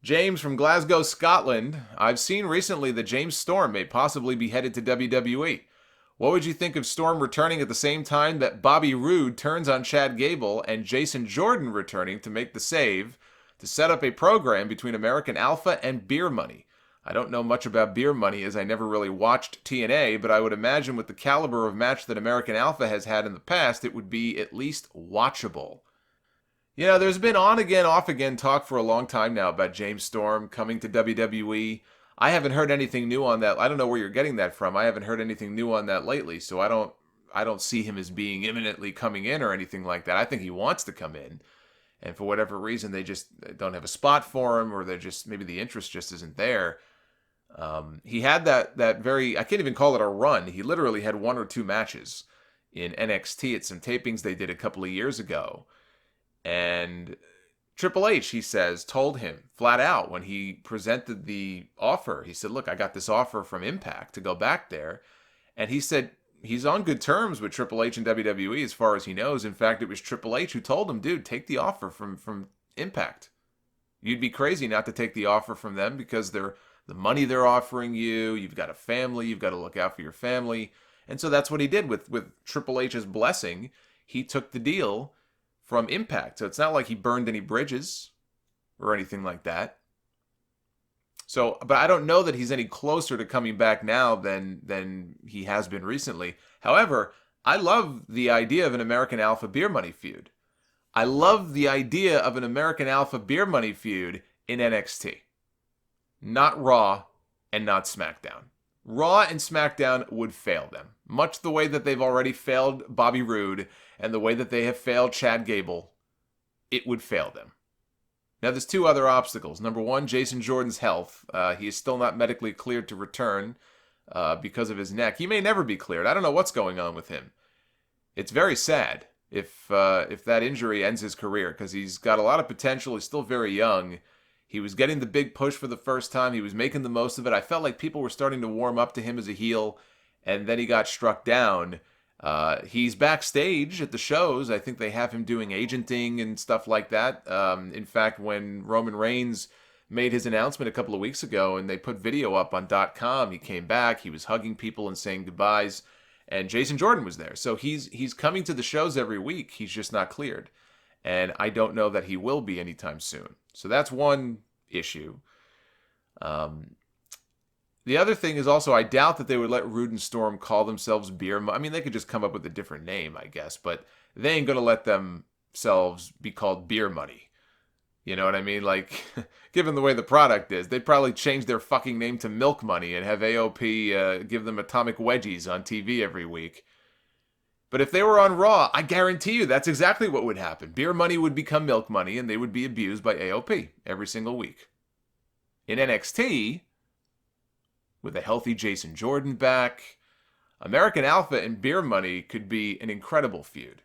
James from Glasgow, Scotland. I've seen recently that James Storm may possibly be headed to WWE. What would you think of Storm returning at the same time that Bobby Roode turns on Chad Gable and Jason Jordan returning to make the save to set up a program between American Alpha and Beer Money? I don't know much about Beer Money as I never really watched TNA, but I would imagine with the caliber of match that American Alpha has had in the past, it would be at least watchable. You know, there's been on again, off again talk for a long time now about James Storm coming to WWE. I haven't heard anything new on that. I don't know where you're getting that from. I haven't heard anything new on that lately, so I don't see him as being imminently coming in or anything like that. I think he wants to come in. And for whatever reason they just don't have a spot for him, or they're just maybe the interest just isn't there. He had that very, I can't even call it a run. He literally had one or two matches in NXT at some tapings they did a couple of years ago. And Triple H, he says, told him flat out when he presented the offer. He said, look, I got this offer from Impact to go back there. And he said he's on good terms with Triple H and WWE as far as he knows. In fact, it was Triple H who told him, dude, take the offer from Impact. You'd be crazy not to take the offer from them because they're the money they're offering you. You've got a family. You've got to look out for your family. And so that's what he did with Triple H's blessing. He took the deal from Impact. So it's not like he burned any bridges or anything like that. So, but I don't know that he's any closer to coming back now than he has been recently. However, I love the idea of an American Alpha Beer Money feud. I love the idea of an American Alpha Beer Money feud in NXT. Not Raw and not SmackDown. Raw and SmackDown would fail them, much the way that they've already failed Bobby Roode and the way that they have failed Chad Gable. It would fail them. Now, there's two other obstacles. Number one, Jason Jordan's health. He is still not medically cleared to return because of his neck. He may never be cleared. I don't know what's going on with him. It's very sad if that injury ends his career because he's got a lot of potential. He's still very young. He was getting the big push for the first time. He was making the most of it. I felt like people were starting to warm up to him as a heel, and then he got struck down. He's backstage at the shows. I think they have him doing agenting and stuff like that. In fact, when Roman Reigns made his announcement a couple of weeks ago and they put video up on .com, he came back. He was hugging people and saying goodbyes, and Jason Jordan was there. So he's coming to the shows every week. He's just not cleared. And I don't know that he will be anytime soon. So that's one issue. The other thing is also, I doubt that they would let Roode and Storm call themselves Beer Money. I mean, they could just come up with a different name, I guess, but they ain't going to let themselves be called Beer Money. You know what I mean? Like, given the way the product is, they'd probably change their fucking name to Milk Money and have AOP give them atomic wedgies on TV every week. But if they were on Raw, I guarantee you that's exactly what would happen. Beer Money would become Milk Money, and they would be abused by AOP every single week. In NXT, with a healthy Jason Jordan back, American Alpha and Beer Money could be an incredible feud.